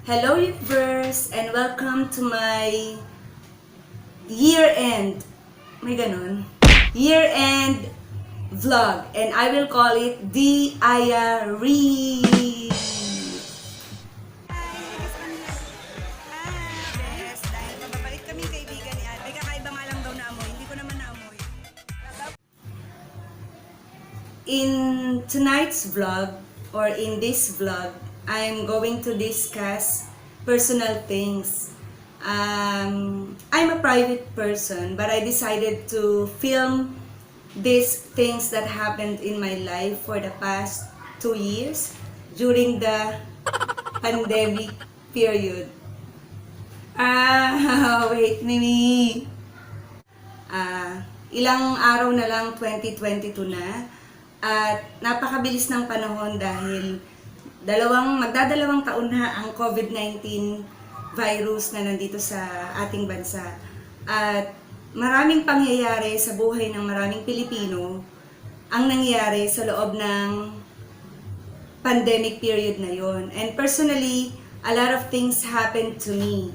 Hello universe and welcome to my year-end, may ganon, year-end vlog and I will call it D-Iah-Ries. Yes, dahil mababait kaming kaibigan ni Ate. Kakaiba nga lang daw na amoy. Hindi ko naman naamoy. In tonight's vlog or in this vlog, I'm going to discuss personal things. I'm a private person, but I decided to film these things that happened in my life for the past 2 years during the pandemic period. Wait, Mimi. Ilang araw na lang 2022 na at napakabilis ng panahon dahil magdadalawang taon na ang COVID-19 virus na nandito sa ating bansa. At maraming pangyayari sa buhay ng maraming Pilipino ang nangyari sa loob ng pandemic period na yon. And personally, a lot of things happened to me.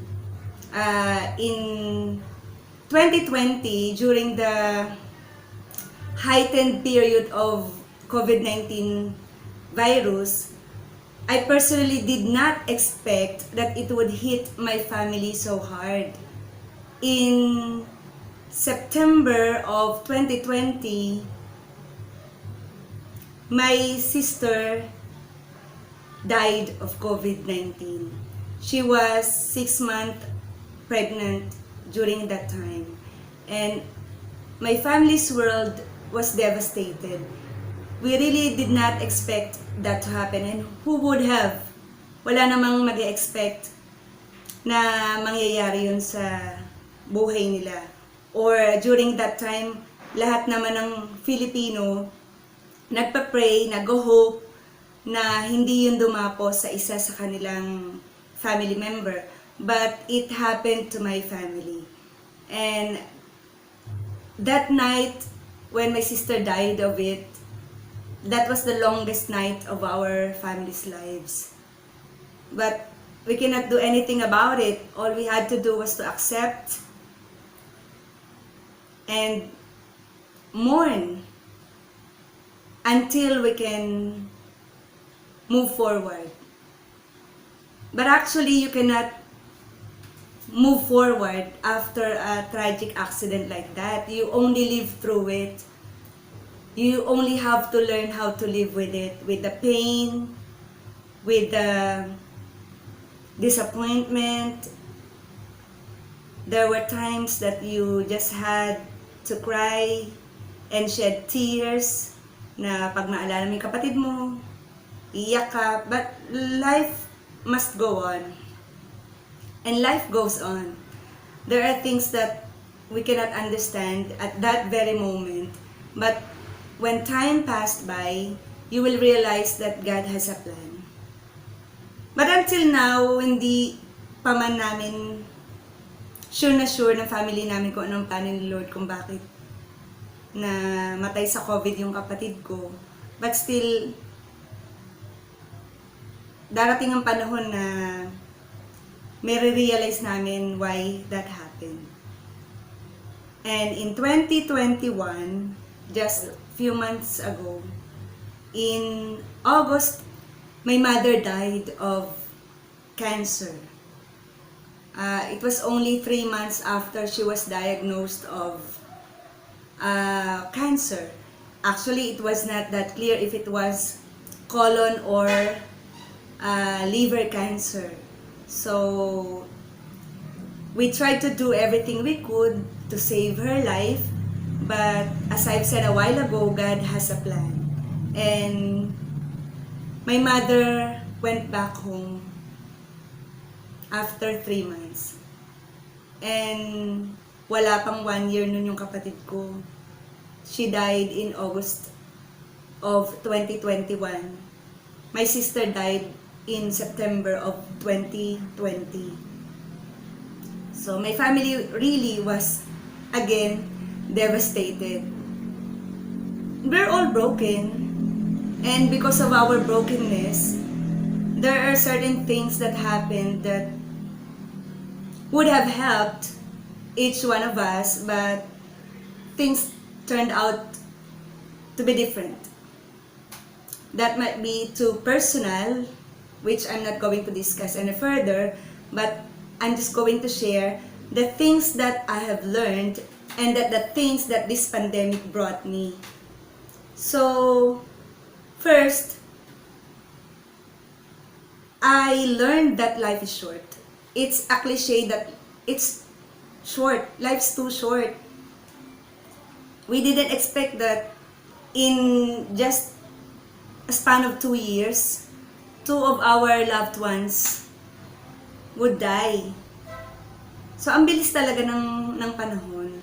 In 2020, during the heightened period of COVID-19 virus, I personally did not expect that it would hit my family so hard. In September of 2020, my sister died of COVID-19. She was 6 months pregnant during that time. And my family's world was devastated. We really did not expect that to happen. And who would have? Wala namang mag-expect na mangyayari yun sa buhay nila. Or during that time, lahat naman ng Filipino nagpa-pray, nag-hope na hindi yun dumapo sa isa sa kanilang family member. But it happened to my family. And that night, when my sister died of it, that was the longest night of our family's lives. But we cannot do anything about it. All we had to do was to accept and mourn until we can move forward. But actually, you cannot move forward after a tragic accident like that. You only live through it. You only have to learn how to live with it, with the pain, with the disappointment. There were times that you just had to cry and shed tears na pag naalala mo yung kapatid mo, iyak ka, but life must go on. And life goes on. There are things that we cannot understand at that very moment, but when time passed by, you will realize that God has a plan. But until now, hindi pa man namin sure ng family namin kung anong plano ni Lord kung bakit na matay sa COVID yung kapatid ko. But still, darating ang panahon na may realize namin why that happened. And in 2021, just few months ago, in August, my mother died of cancer. It was only 3 months after she was diagnosed of cancer. Actually, it was not that clear if it was colon or liver cancer. So, we tried to do everything we could to save her life, but as I've said a while ago, God has a plan. And my mother went back home after 3 months. And wala pang 1 year nun yung kapatid ko. She died in August of 2021. My sister died in September of 2020. So my family really was again devastated. We're all broken, and because of our brokenness, there are certain things that happened that would have helped each one of us, but things turned out to be different. That might be too personal, which I'm not going to discuss any further, but I'm just going to share the things that I have learned and that the things that this pandemic brought me. So, first, I learned that life is short. It's a cliche that it's short. Life's too short. We didn't expect that in just a span of 2 years, two of our loved ones would die. So, ang bilis talaga ng panahon.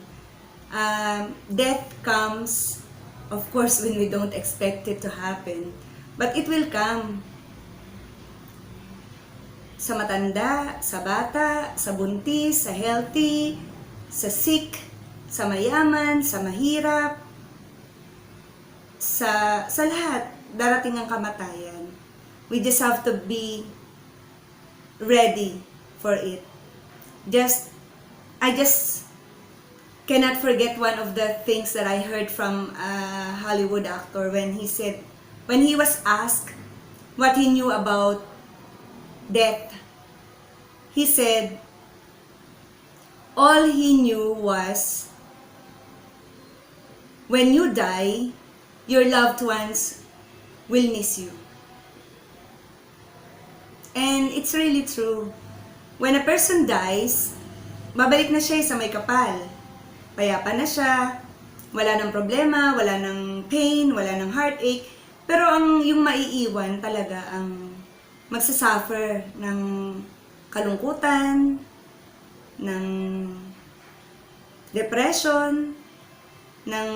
Death comes, of course, when we don't expect it to happen. But it will come. Sa matanda, sa bata, sa buntis, sa healthy, sa sick, sa mayaman, sa mahirap, sa lahat, darating ang kamatayan. We just have to be ready for it. I just cannot forget one of the things that I heard from a Hollywood actor when he was asked what he knew about death. He said, all he knew was, when you die, your loved ones will miss you. And it's really true. When a person dies, babalik na siya sa may kapal. Payapa na siya, wala ng problema, wala ng pain, wala ng heartache. Pero yung maiiwan talaga ang magsasuffer ng kalungkutan, ng depression, ng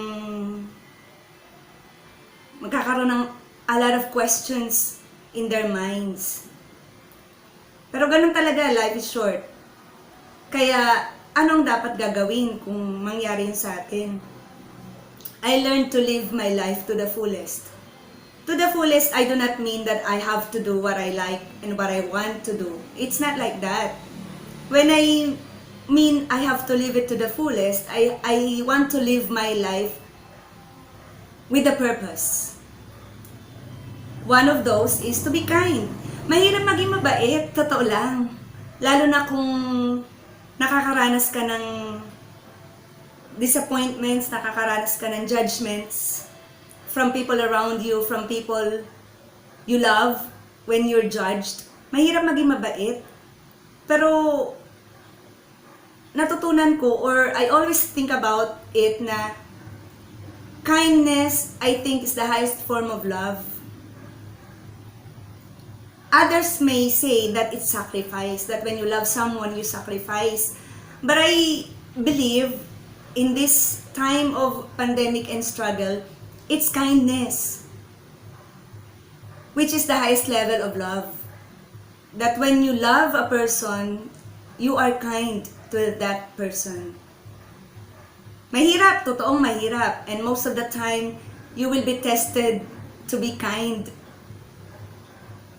magkakaroon ng a lot of questions in their minds. Pero ganun talaga, life is short. Kaya, anong dapat gagawin kung mangyari yun sa atin? I learned to live my life to the fullest. To the fullest, I do not mean that I have to do what I like and what I want to do. It's not like that. When I mean I have to live it to the fullest, I want to live my life with a purpose. One of those is to be kind. Mahirap maging mabait, totoo lang. Lalo na kung nakakaranas ka ng disappointments, nakakaranas ka ng judgments from people around you, from people you love, when you're judged. Mahirap maging mabait. Pero, natutunan ko, or I always think about it na kindness, I think, is the highest form of love. Others may say that it's sacrifice, that when you love someone, you sacrifice. But I believe, in this time of pandemic and struggle, it's kindness, which is the highest level of love. That when you love a person, you are kind to that person. Mahirap, totoong mahirap. And most of the time, you will be tested to be kind.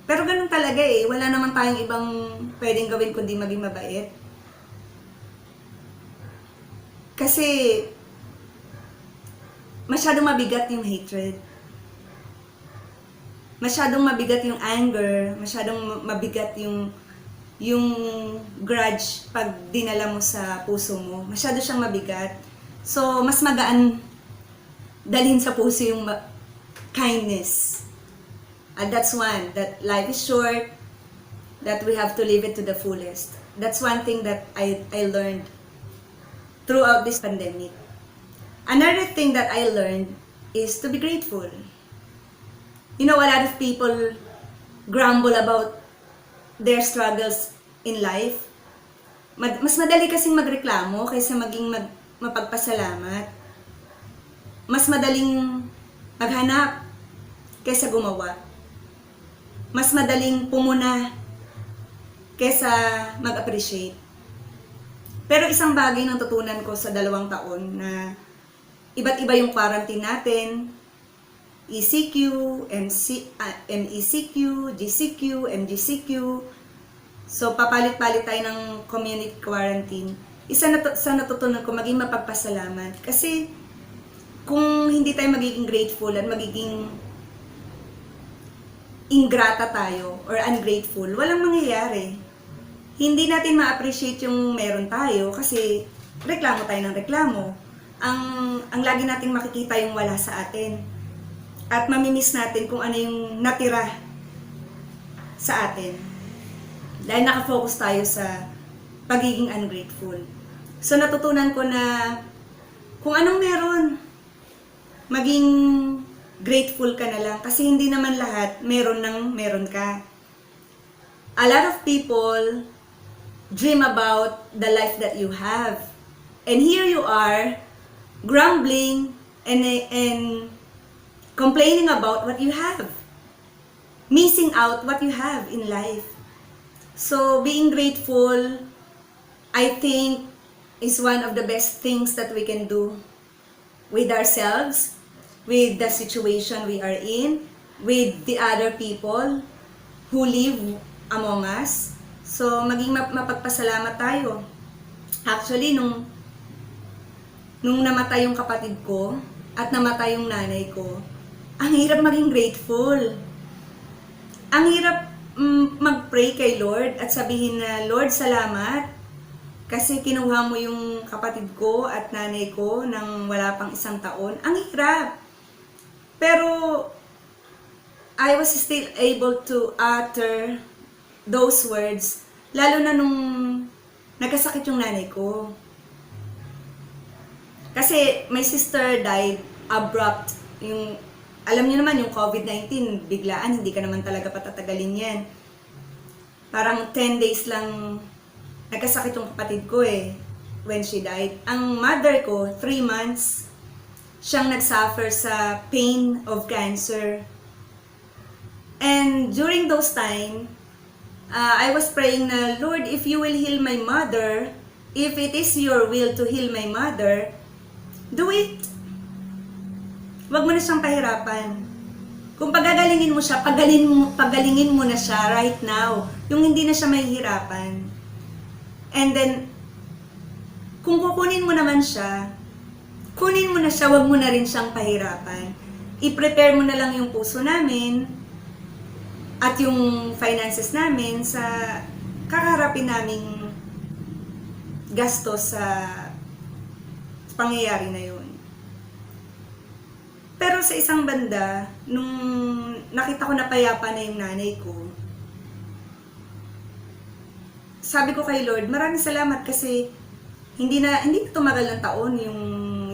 Pero ganun talaga eh. Wala naman tayong ibang pwedeng gawin kundi maging mabait. Kasi, masyadong mabigat yung hatred. Masyadong mabigat yung anger. Masyadong mabigat yung grudge pag dinala mo sa puso mo. Masyado siyang mabigat. So, mas magaan dalhin sa puso yung kindness. And that's one, that life is short, that we have to live it to the fullest. That's one thing that I learned throughout this pandemic. Another thing that I learned is to be grateful. You know, a lot of people grumble about their struggles in life. Mas madali kasing magreklamo kaysa mapagpasalamat. Mas madaling maghanap kaysa gumawa. Mas madaling pumuna kaysa mag-appreciate. Pero isang bagay na natutunan ko sa 2 taon na iba't iba yung quarantine natin, ECQ, MECQ, GCQ, MGCQ. So, papalit-palit tayo ng community quarantine. Isa na sa natutunan ko, maging mapagpasalamat. Kasi, kung hindi tayo magiging grateful at magiging ingrata tayo or ungrateful, walang mangyayari. Hindi natin ma-appreciate yung meron tayo kasi reklamo tayo ng reklamo. Ang lagi nating makikita yung wala sa atin. At mamimiss natin kung ano yung natira sa atin. Dahil nakafocus tayo sa pagiging ungrateful. So natutunan ko na kung anong meron, maging grateful ka na lang. Kasi hindi naman lahat meron ka. A lot of people dream about the life that you have. And here you are, grumbling and complaining about what you have. Missing out what you have in life. So, being grateful, I think, is one of the best things that we can do with ourselves, with the situation we are in, with the other people who live among us. So, maging mapagpasalamat tayo. Actually, nung namatay yung kapatid ko at namatay yung nanay ko, ang hirap maging grateful. Ang hirap mag-pray kay Lord at sabihin na, Lord, salamat kasi kinuha mo yung kapatid ko at nanay ko nang wala pang 1 taon. Ang hirap. Pero, I was still able to utter those words, lalo na nung nagkasakit yung nanay ko. Kasi my sister died abrupt. Alam niyo naman, yung COVID-19, biglaan, hindi ka naman talaga patatagalin yan. Parang 10 days lang nagkasakit yung kapatid ko when she died. Ang mother ko, 3 months, siyang nagsuffer sa pain of cancer. And during those time, I was praying na, Lord, if you will heal my mother, if it is your will to heal my mother, do it. Huwag mo na siyang pahirapan. Kung pagagalingin mo siya, pagalingin mo na siya right now. Yung hindi na siya mahihirapan. And then, kung kukunin mo naman siya, kunin mo na siya, huwag mo na rin siyang pahirapan. I-prepare mo na lang yung puso namin at yung finances namin sa kakarapin naming gastos sa pangyayari na yun. Pero sa isang banda, nung nakita ko na payapa na yung nanay ko, sabi ko kay Lord, maraming salamat kasi hindi na tumagal ng taon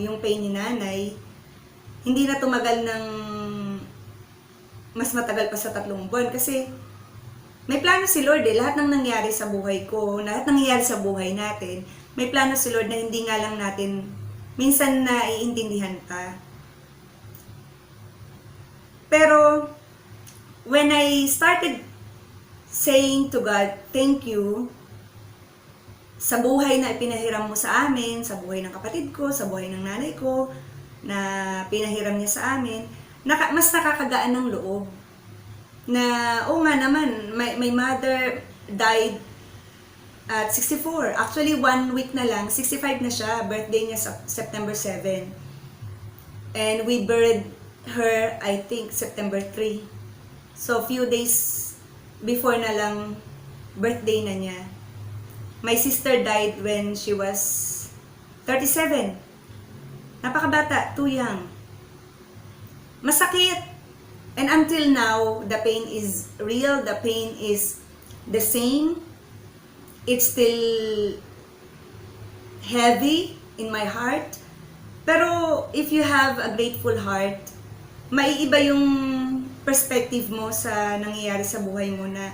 yung pain ni nanay. Hindi na tumagal ng mas matagal pa sa 3 buwan kasi may plano si Lord lahat ng nangyari sa buhay ko, lahat ng nangyari sa buhay natin, may plano si Lord na hindi nga lang natin minsan na iintindihan pa. Pero, when I started saying to God, thank you, sa buhay na ipinahiram mo sa amin, sa buhay ng kapatid ko, sa buhay ng nanay ko, na pinahiram niya sa amin, mas nakakagaan ng loob. Na, nga naman, my mother died at 64. Actually, 1 week na lang, 65 na siya, birthday niya sa September 7. And we buried her, I think, September 3. So, few days before na lang, birthday na niya. My sister died when she was 37. Napakabata, too young. Masakit. And until now, the pain is real, the pain is the same. It's still heavy in my heart. Pero, if you have a grateful heart, maiiba yung perspective mo sa nangyayari sa buhay mo na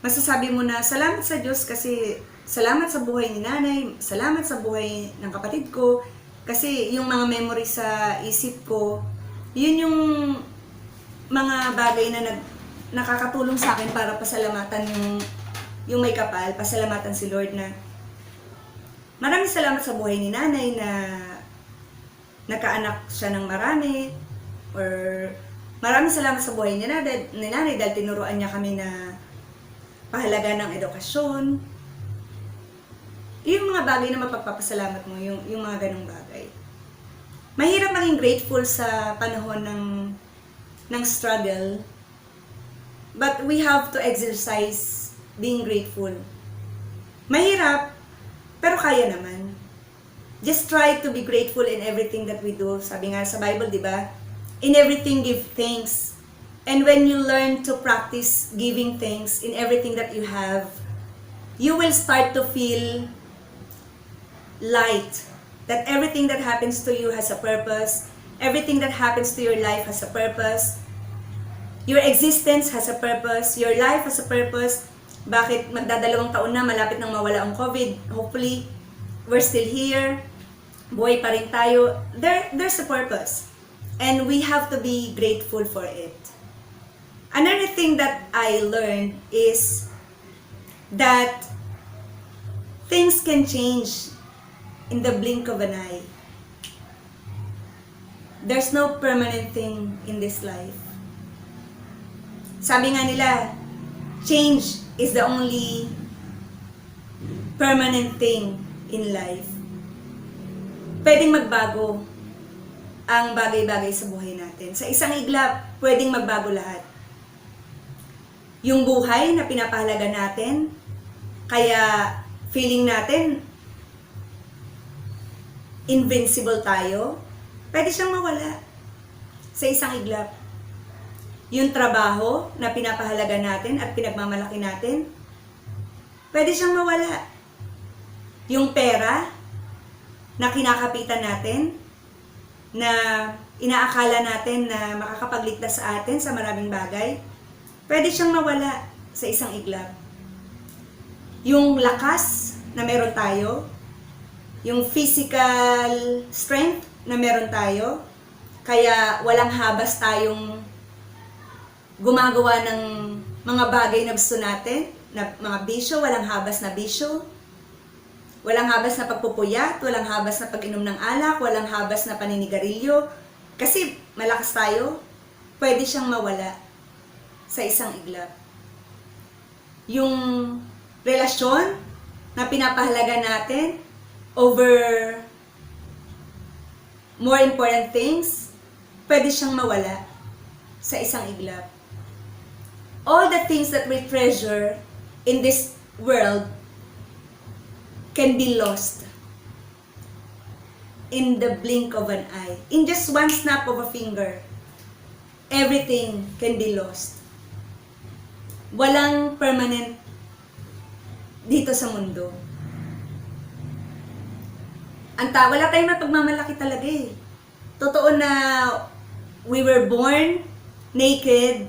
masasabi mo na salamat sa Diyos kasi salamat sa buhay ni nanay, salamat sa buhay ng kapatid ko kasi yung mga memory sa isip ko, yun yung mga bagay na nakakatulong sa akin para pasalamatan yung may kapal, pasalamatan si Lord na maraming salamat sa buhay ni nanay na nagkaanak siya ng marami. Or maraming salamat sa buhay ni nanay dahil tinuruan niya kami na pahalaga ng edukasyon. Yung mga bagay na mapagpapasalamat mo, yung mga ganong bagay. Mahirap maging grateful sa panahon ng struggle, but we have to exercise being grateful. Mahirap, pero kaya naman. Just try to be grateful in everything that we do. Sabi nga sa Bible, di ba? In everything give thanks. And when you learn to practice giving thanks in everything that you have, you will start to feel light. That everything that happens to you has a purpose. Everything that happens to your life has a purpose. Your existence has a purpose. Your life has a purpose. Bakit magdadalawang taon na, malapit nang mawala ang COVID? Hopefully, we're still here. Buhay pa rin tayo. There's a purpose. And we have to be grateful for it. Another thing that I learned is that things can change in the blink of an eye. There's no permanent thing in this life. Sabi nga nila, change is the only permanent thing in life. Pwedeng magbago ang bagay-bagay sa buhay natin. Sa isang iglap, pwedeng magbago lahat. Yung buhay na pinapahalaga natin, kaya feeling natin invincible tayo, pwede siyang mawala sa isang iglap. Yung trabaho na pinapahalaga natin at pinagmamalaki natin, pwede siyang mawala. Yung pera na kinakapitan natin, na inaakala natin na makakapagligtas sa atin sa maraming bagay, pwede siyang mawala sa isang iglap. Yung lakas na meron tayo, yung physical strength na meron tayo, kaya walang habas tayong gumagawa ng mga bagay na gusto natin, na mga bisyo, walang habas na bisyo, walang habas na pagpupuyat, walang habas na pag-inom ng alak, walang habas na paninigarilyo. Kasi malakas tayo, pwede siyang mawala sa isang iglap. Yung relasyon na pinapahalaga natin over more important things, pwede siyang mawala sa isang iglap. All the things that we treasure in this world can be lost in the blink of an eye. In just one snap of a finger, everything can be lost. Walang permanent dito sa mundo. Wala tayong mapagmamalaki talaga eh. Totoo na we were born naked,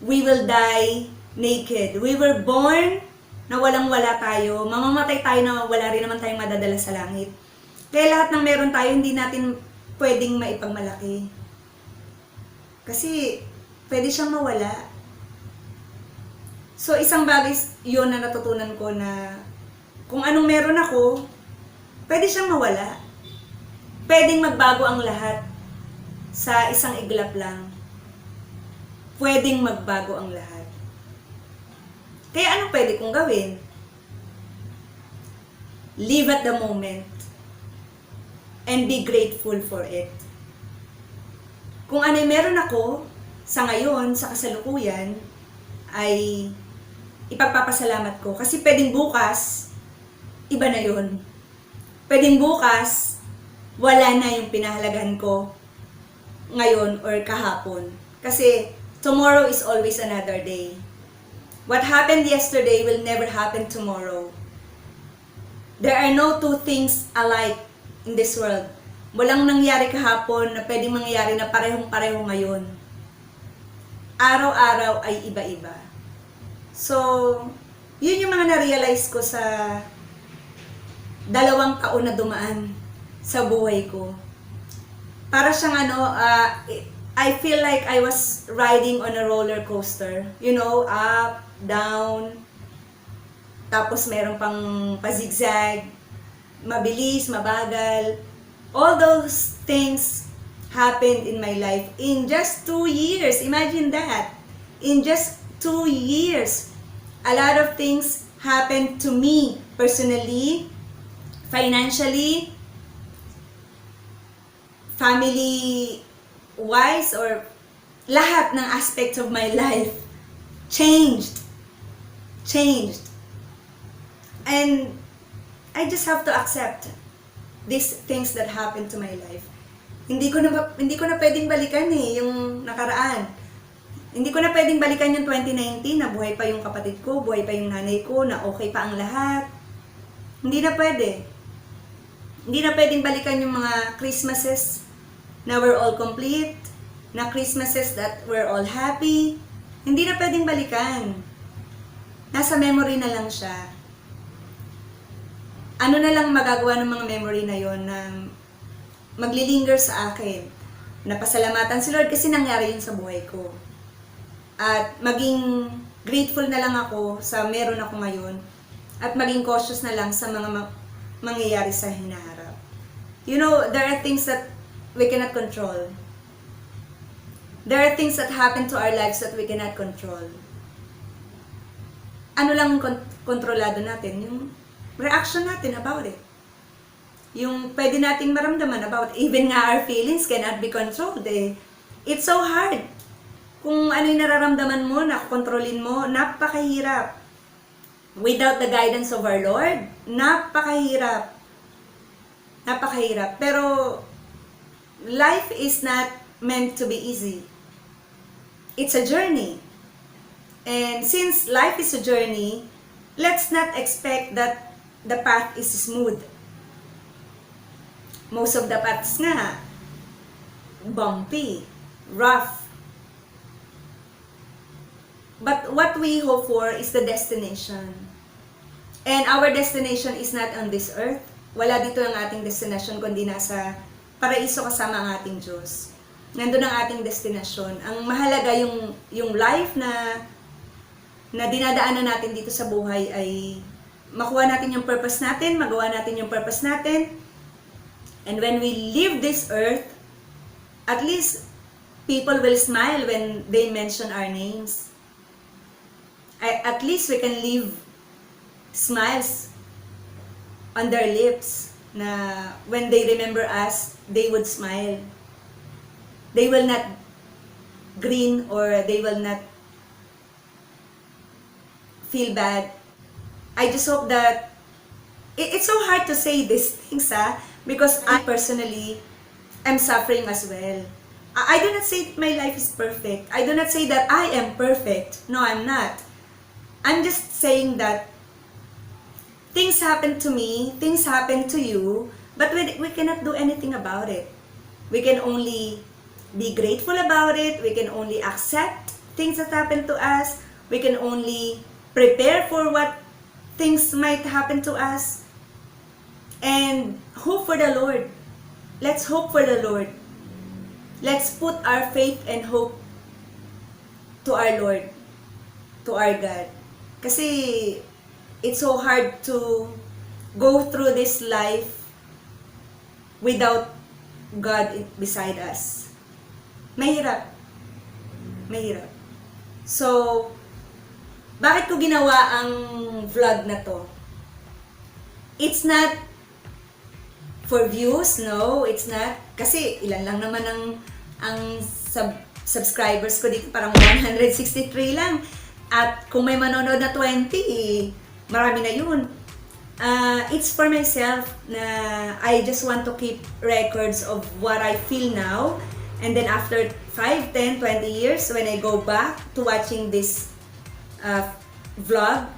we will die naked. We were born na walang-wala tayo, mamamatay tayo na wala rin naman tayong madadala sa langit. Kaya lahat ng meron tayo, hindi natin pwedeng maipagmalaki. Kasi, pwede siyang mawala. So, isang bagay yun na natutunan ko na kung anong meron ako, pwede siyang mawala. Pwedeng magbago ang lahat sa isang iglap lang. Pwedeng magbago ang lahat. Kaya anong pwede kong gawin? Live at the moment and be grateful for it. Kung ano yung meron ako sa ngayon, sa kasalukuyan, ay ipagpapasalamat ko. Kasi pwedeng bukas, iba na yun. Pwedeng bukas, wala na yung pinahalagahan ko ngayon or kahapon. Kasi tomorrow is always another day. What happened yesterday will never happen tomorrow. There are no two things alike in this world. Walang nangyari kahapon na pwedeng mangyari na parehong-pareho ngayon. Araw-araw ay iba-iba. So, yun yung mga na-realize ko sa 2 taon na dumaan sa buhay ko. Para siyang I feel like I was riding on a roller coaster. You know, up, down, tapos meron pang pa-zigzag, mabilis, mabagal. All those things happened in my life in just 2 years. Imagine that. In just 2 years, a lot of things happened to me personally, financially, family-wise, or lahat ng aspects of my life changed. And I just have to accept these things that happened to my life. Hindi ko na pwedeng balikan yung nakaraan. Hindi ko na pwedeng balikan yung 2019 na buhay pa yung kapatid ko, buhay pa yung nanay ko, na okay pa ang lahat. Hindi na pwede. Hindi na pwedeng balikan yung mga Christmases na we're all complete, na Christmases that we're all happy. Hindi na pwedeng balikan. Nasa memory na lang siya. Ano na lang magagawa ng mga memory na yon na maglilinger sa akin? Napasalamatan si Lord kasi nangyari yun sa buhay ko. At maging grateful na lang ako sa meron ako ngayon. At maging cautious na lang sa mga mangyayari sa hinaharap. You know, there are things that we cannot control. There are things that happen to our lives that we cannot control. Ano lang kontrolado natin? Yung reaction natin about it. Yung pwede nating maramdaman about it. Even nga our feelings cannot be controlled It's so hard. Kung ano yung nararamdaman mo, nakokontrolin mo, napakahirap. Without the guidance of our Lord, napakahirap. Napakahirap. Pero life is not meant to be easy. It's a journey. And since life is a journey, let's not expect that the path is smooth. Most of the paths nga, bumpy, rough. But what we hope for is the destination. And our destination is not on this earth. Wala dito ang ating destination, kundi nasa paraiso kasama ang ating Diyos. Nandun ang ating destination. Ang mahalaga yung life na dinadaanan natin dito sa buhay ay makuha natin yung purpose natin, magawa natin yung purpose natin. And when we leave this earth, at least people will smile when they mention our names. At least we can leave smiles on their lips na when they remember us, they would smile. They will not grin or they will not feel bad. I just hope that it's so hard to say these things because I personally am suffering as well. I do not say that my life is perfect. I do not say that I am perfect. No, I'm not. I'm just saying that things happen to me, things happen to you, but we cannot do anything about it. We can only be grateful about it. We can only accept things that happen to us. We can only prepare for what things might happen to us. And hope for the Lord. Let's hope for the Lord. Let's put our faith and hope to our Lord, to our God. Kasi it's so hard to go through this life without God beside us. Mahirap. Mahirap. So, bakit ko ginawa ang vlog na to? It's not for views, no, it's not. Kasi ilan lang naman ang subscribers ko dito, parang 163 lang. At kung may manonood na 20, marami na yun. It's for myself na I just want to keep records of what I feel now. And then after 5, 10, 20 years, when I go back to watching this vlog,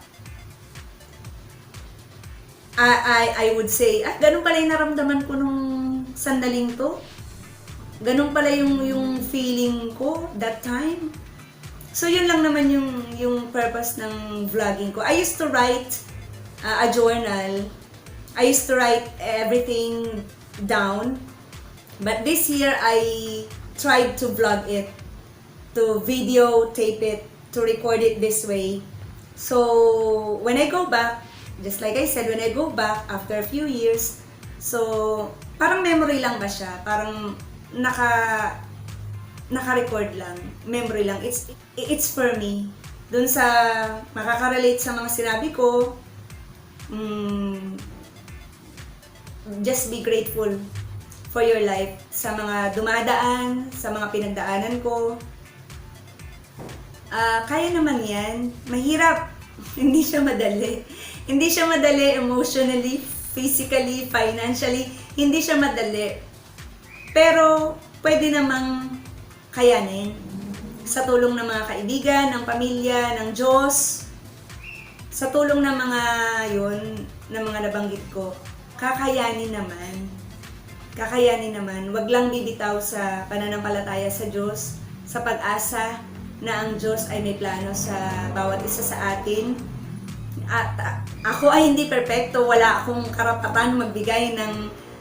I would say, ganun pala yung naramdaman ko nung sandaling to. Ganun pala yung feeling ko that time. So yun lang naman yung purpose ng vlogging ko. I used to write a journal. I used to write everything down. But this year, I tried to vlog it, to videotape it, to record it this way. So when I go back, just like I said, when I go back after a few years, so parang memory lang ba siya? Parang naka-record lang, memory lang. It's for me. Dun sa makaka-relate sa mga sinabi ko, just be grateful for your life sa mga dumadaan, sa mga pinagdaanan ko. Kaya naman yan. Mahirap. Hindi siya madali. Hindi siya madali emotionally, physically, financially. Hindi siya madali. Pero pwede namang kayanin. Sa tulong ng mga kaibigan, ng pamilya, ng Diyos, sa tulong ng mga ng mga nabanggit ko, kakayanin naman. Kakayanin naman. Wag lang bibitaw sa pananampalataya sa Diyos, sa pag-asa na ang Diyos ay may plano sa bawat isa sa atin. At ako ay hindi perpekto, wala akong karapatan magbigay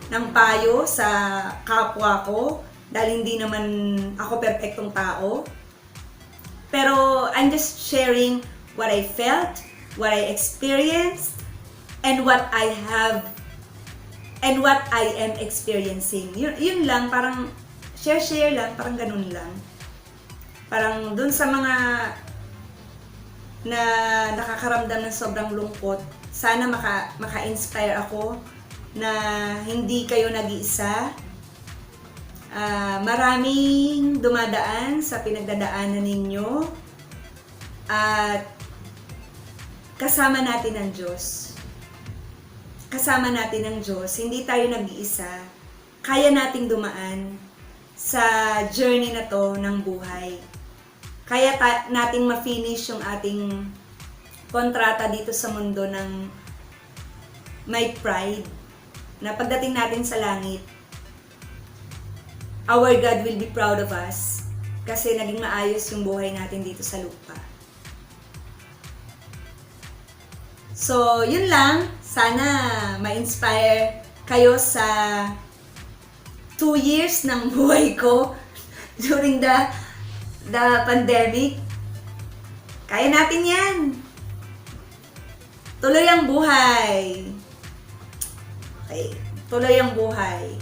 ng payo sa kapwa ko dahil hindi naman ako perpektong tao. Pero I'm just sharing what I felt, what I experienced, and what I have, and what I am experiencing. Yun lang, parang share lang, parang ganun lang. Parang dun sa mga na nakakaramdam ng sobrang lungkot, sana maka-inspire ako na hindi kayo nag-iisa. Maraming dumadaan sa pinagdadaanan ninyo at kasama natin ang Diyos. Kasama natin ang Diyos. Hindi tayo nag-iisa. Kaya nating dumaan sa journey na to ng buhay. Kaya nating ma-finish yung ating kontrata dito sa mundo ng may pride na pagdating natin sa langit, our God will be proud of us kasi naging maayos yung buhay natin dito sa lupa. So, yun lang. Sana ma-inspire kayo sa 2 years ng buhay ko during the pandemic. Kaya natin yan. Tuloy ang buhay. Okay. Tuloy ang buhay.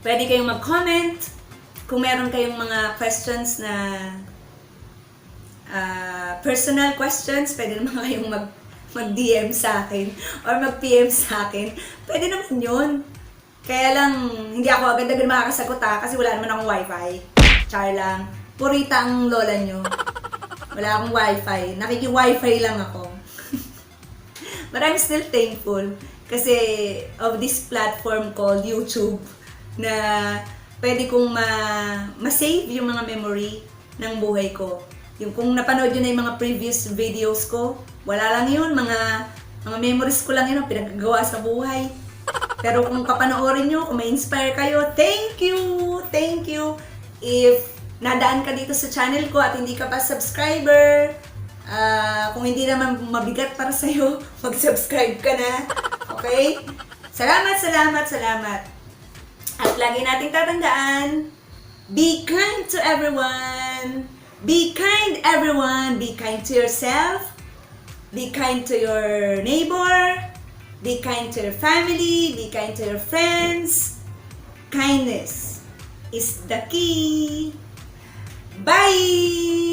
Pwede kayong mag-comment kung meron kayong mga questions na personal questions, pwede naman kayong mag-DM sa akin or mag-PM sa akin. Pwede naman yun. Kaya lang, hindi ako agad-agad makakasagot kasi wala naman akong wifi. Char lang. Purita ang lola nyo. Wala akong wifi. Nakiki-wifi lang ako. But I'm still thankful kasi of this platform called YouTube na pwede kong ma-save yung mga memory ng buhay ko. Yung kung napanood yun na yung mga previous videos ko, wala lang yun, mga memories ko lang yun, pinagagawa sa buhay. Pero kung kapanoorin nyo, kung ma-inspire kayo, thank you! Thank you! If nadaan ka dito sa channel ko at hindi ka pa subscriber, kung hindi naman mabigat para sa'yo, mag-subscribe ka na. Okay? Salamat! At lagi nating tatandaan, be kind to everyone! Be kind, everyone! Be kind to yourself. Be kind to your neighbor. Be kind to your family. Be kind to your friends. Kindness is the key. Bye!